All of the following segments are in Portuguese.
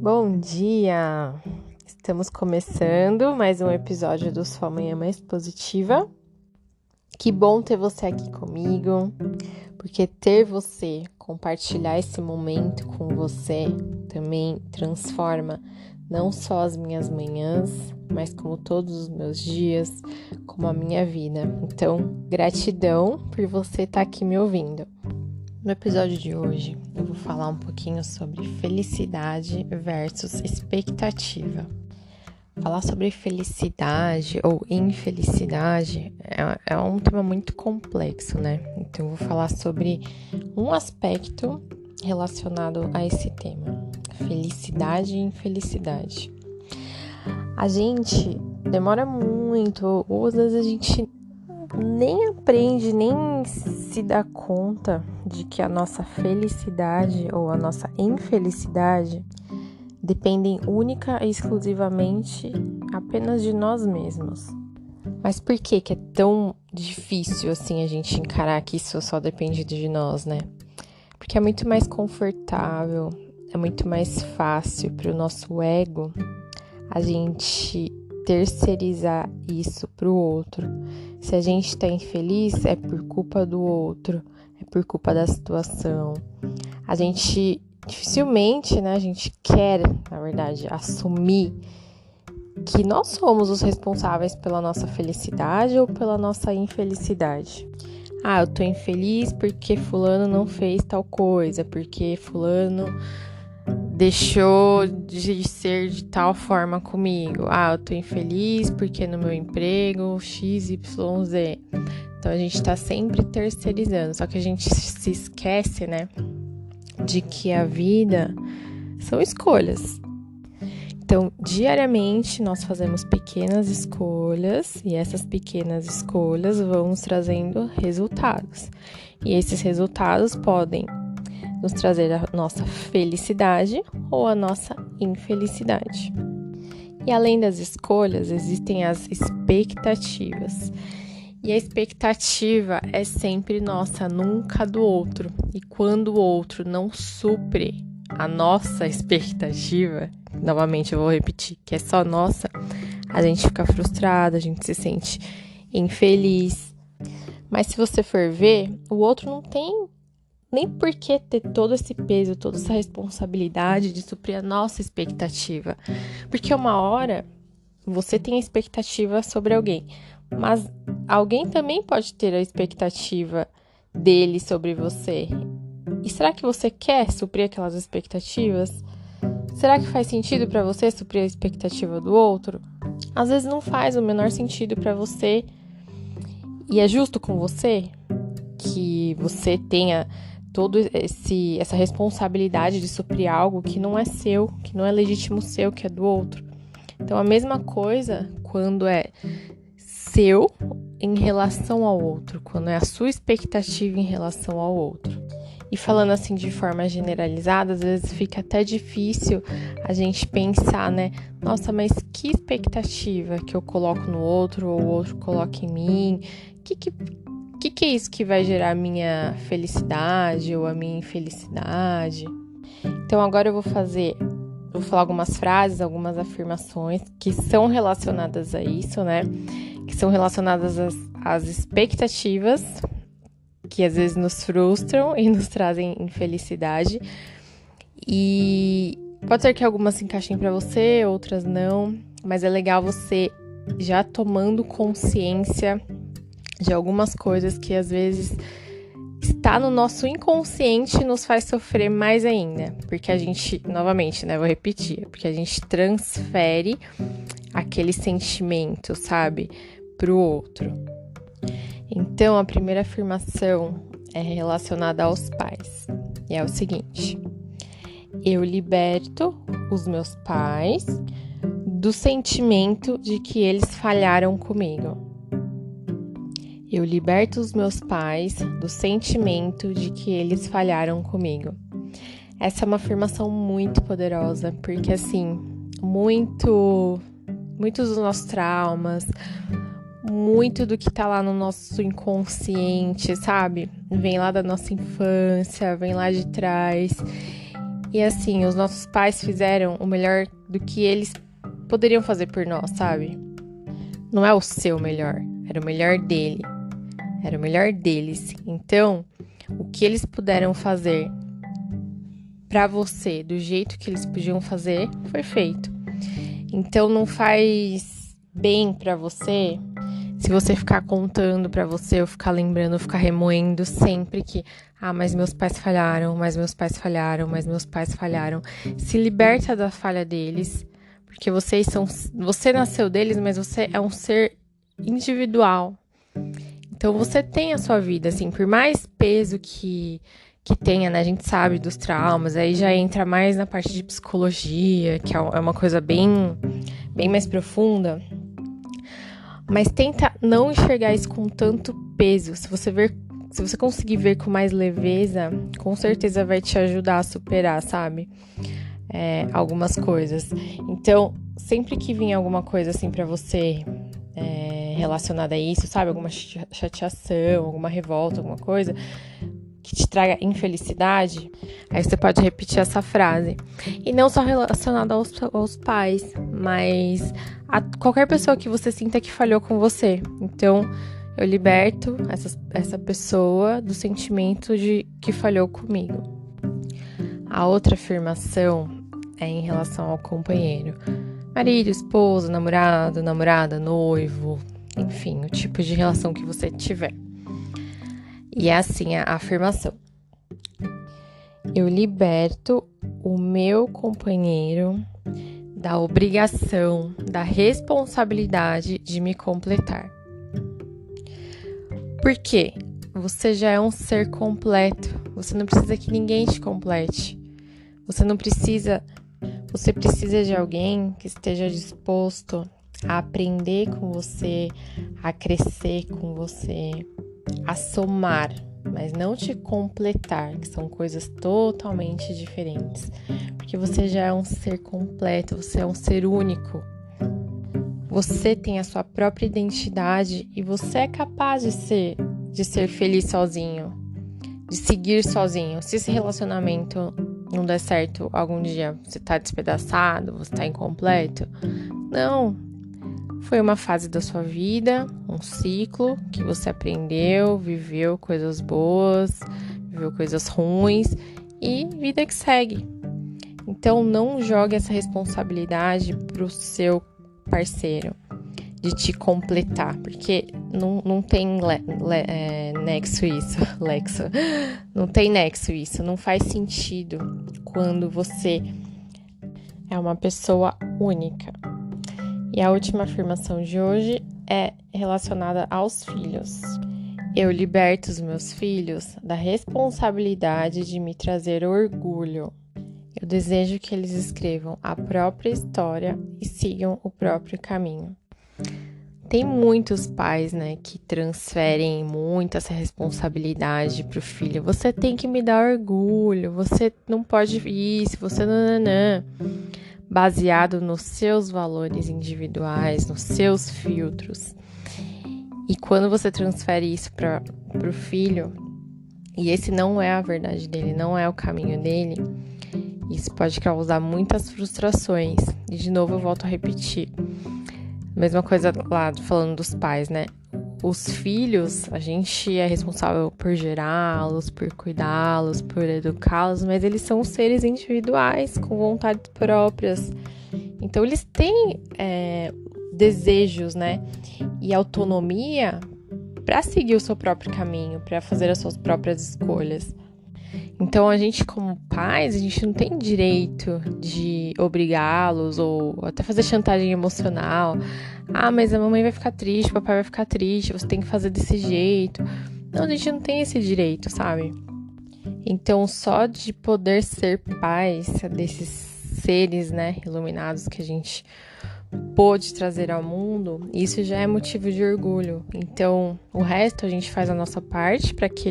Bom dia! Estamos começando mais um episódio do Sua Manhã Mais Positiva. Que bom ter você aqui comigo, porque ter você, compartilhar esse momento com você também transforma não só as minhas manhãs, mas como todos os meus dias, como a minha vida. Então, gratidão por você estar aqui me ouvindo. No episódio de hoje, eu vou falar um pouquinho sobre felicidade versus expectativa. Falar sobre felicidade ou infelicidade é um tema muito complexo, né? Então, eu vou falar sobre um aspecto relacionado a esse tema: felicidade e infelicidade. A gente demora muito, ou às vezes a gente nem aprende, nem se dá conta de que a nossa felicidade ou a nossa infelicidade dependem única e exclusivamente apenas de nós mesmos. Mas por que é tão difícil assim a gente encarar que isso só depende de nós, né? Porque é muito mais confortável, é muito mais fácil para o nosso ego a gente terceirizar isso para o outro. Se a gente está infeliz, é por culpa do outro, é por culpa da situação. A gente dificilmente, né, a gente quer, na verdade, assumir que nós somos os responsáveis pela nossa felicidade ou pela nossa infelicidade. Eu tô infeliz porque fulano não fez tal coisa, porque fulano deixou de ser de tal forma comigo. Eu tô infeliz porque no meu emprego XYZ. Então a gente tá sempre terceirizando, só que a gente se esquece, né, de que a vida são escolhas. Então, diariamente nós fazemos pequenas escolhas e essas pequenas escolhas vão nos trazendo resultados. E esses resultados podem nos trazer a nossa felicidade ou a nossa infelicidade. E além das escolhas, existem as expectativas. E a expectativa é sempre nossa, nunca do outro. E quando o outro não supre a nossa expectativa, novamente eu vou repetir, que é só nossa, a gente fica frustrado, a gente se sente infeliz. Mas se você for ver, o outro não tem nem por que ter todo esse peso, toda essa responsabilidade de suprir a nossa expectativa. Porque uma hora você tem a expectativa sobre alguém, mas alguém também pode ter a expectativa dele sobre você. E será que você quer suprir aquelas expectativas? Será que faz sentido para você suprir a expectativa do outro? Às vezes não faz o menor sentido para você. E é justo com você que você tenha toda essa responsabilidade de suprir algo que não é seu, que não é legítimo seu, que é do outro. Então, a mesma coisa quando é seu em relação ao outro, quando é a sua expectativa em relação ao outro. E falando assim de forma generalizada, às vezes fica até difícil a gente pensar, né? Nossa, mas que expectativa que eu coloco no outro ou o outro coloca em mim? Que é isso que vai gerar a minha felicidade ou a minha infelicidade? Então agora eu vou falar algumas frases, algumas afirmações que são relacionadas a isso, né? Que são relacionadas às expectativas, que às vezes nos frustram e nos trazem infelicidade. E pode ser que algumas se encaixem para você, outras não, mas é legal você já tomando consciência de algumas coisas que às vezes está no nosso inconsciente e nos faz sofrer mais ainda. Porque a gente, novamente, né, vou repetir, porque a gente transfere aquele sentimento, sabe, pro outro. Então, a primeira afirmação é relacionada aos pais. E é o seguinte: eu liberto os meus pais do sentimento de que eles falharam comigo. Eu liberto os meus pais do sentimento de que eles falharam comigo. Essa é uma afirmação muito poderosa, porque assim, muitos dos nossos traumas, muito do que tá lá no nosso inconsciente, sabe? Vem lá da nossa infância, vem lá de trás. E assim, os nossos pais fizeram o melhor do que eles poderiam fazer por nós, sabe? Não é o seu melhor, era o melhor dele. Era o melhor deles. Então, o que eles puderam fazer pra você, do jeito que eles podiam fazer, foi feito. Então, não faz bem pra você se você ficar contando pra você, ou ficar lembrando, ou ficar remoendo sempre que mas meus pais falharam, mas meus pais falharam, mas meus pais falharam. Se liberta da falha deles, porque você nasceu deles, mas você é um ser individual. Então você tem a sua vida, assim, por mais peso que tenha, né? A gente sabe dos traumas, aí já entra mais na parte de psicologia, que é uma coisa bem mais profunda. Mas tenta não enxergar isso com tanto peso. Se você conseguir ver com mais leveza, com certeza vai te ajudar a superar, sabe? Algumas coisas. Então, sempre que vir alguma coisa assim pra você relacionada a isso, sabe? Alguma chateação, alguma revolta, alguma coisa que te traga infelicidade, aí você pode repetir essa frase. E não só relacionada aos pais, mas a qualquer pessoa que você sinta que falhou com você. Então, eu liberto essa pessoa do sentimento de que falhou comigo. A outra afirmação é em relação ao companheiro. Marido, esposo, namorado, namorada, noivo, enfim, o tipo de relação que você tiver. E é assim a afirmação. Eu liberto o meu companheiro da obrigação, da responsabilidade de me completar. Por quê? Você já é um ser completo. Você não precisa que ninguém te complete. Você precisa de alguém que esteja disposto a aprender com você, a crescer com você, a somar, mas não te completar, que são coisas totalmente diferentes. Porque você já é um ser completo, você é um ser único. Você tem a sua própria identidade e você é capaz de ser feliz sozinho, de seguir sozinho. Se esse relacionamento não der certo algum dia, você tá despedaçado, você tá incompleto, não. Foi uma fase da sua vida, um ciclo que você aprendeu, viveu coisas boas, viveu coisas ruins e vida que segue. Então não jogue essa responsabilidade pro seu parceiro de te completar, porque não tem nexo isso, Lexo. Não tem nexo isso, não faz sentido quando você é uma pessoa única. E a última afirmação de hoje é relacionada aos filhos. Eu liberto os meus filhos da responsabilidade de me trazer orgulho. Eu desejo que eles escrevam a própria história e sigam o próprio caminho. Tem muitos pais, né, que transferem muito essa responsabilidade pro filho. Você tem que me dar orgulho, você não pode isso, você nananã. Baseado nos seus valores individuais, nos seus filtros. E quando você transfere isso para o filho, e esse não é a verdade dele, não é o caminho dele, isso pode causar muitas frustrações. E de novo eu volto a repetir. Mesma coisa lá falando dos pais, né? Os filhos, a gente é responsável por gerá-los, por cuidá-los, por educá-los, mas eles são seres individuais, com vontades próprias. Então, eles têm desejos, né? E autonomia para seguir o seu próprio caminho, para fazer as suas próprias escolhas. Então, a gente, como pais, a gente não tem direito de obrigá-los ou até fazer chantagem emocional. Mas a mamãe vai ficar triste, o papai vai ficar triste, você tem que fazer desse jeito. Não, a gente não tem esse direito, sabe? Então, só de poder ser pais desses seres, né, iluminados que a gente pôde trazer ao mundo, isso já é motivo de orgulho. Então, o resto a gente faz a nossa parte para que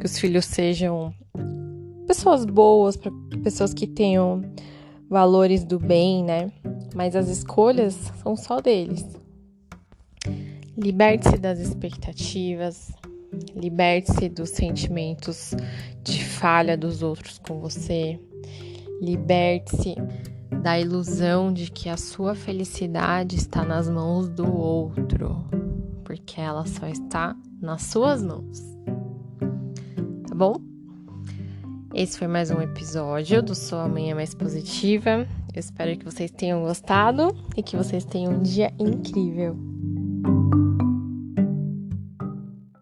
os filhos sejam pessoas boas, para pessoas que tenham valores do bem, né? Mas as escolhas são só deles. Liberte-se das expectativas, liberte-se dos sentimentos de falha dos outros com você. Liberte-se da ilusão de que a sua felicidade está nas mãos do outro, porque ela só está nas suas mãos. Tá bom? Esse foi mais um episódio do Sua Manhã Mais Positiva. Eu espero que vocês tenham gostado e que vocês tenham um dia incrível.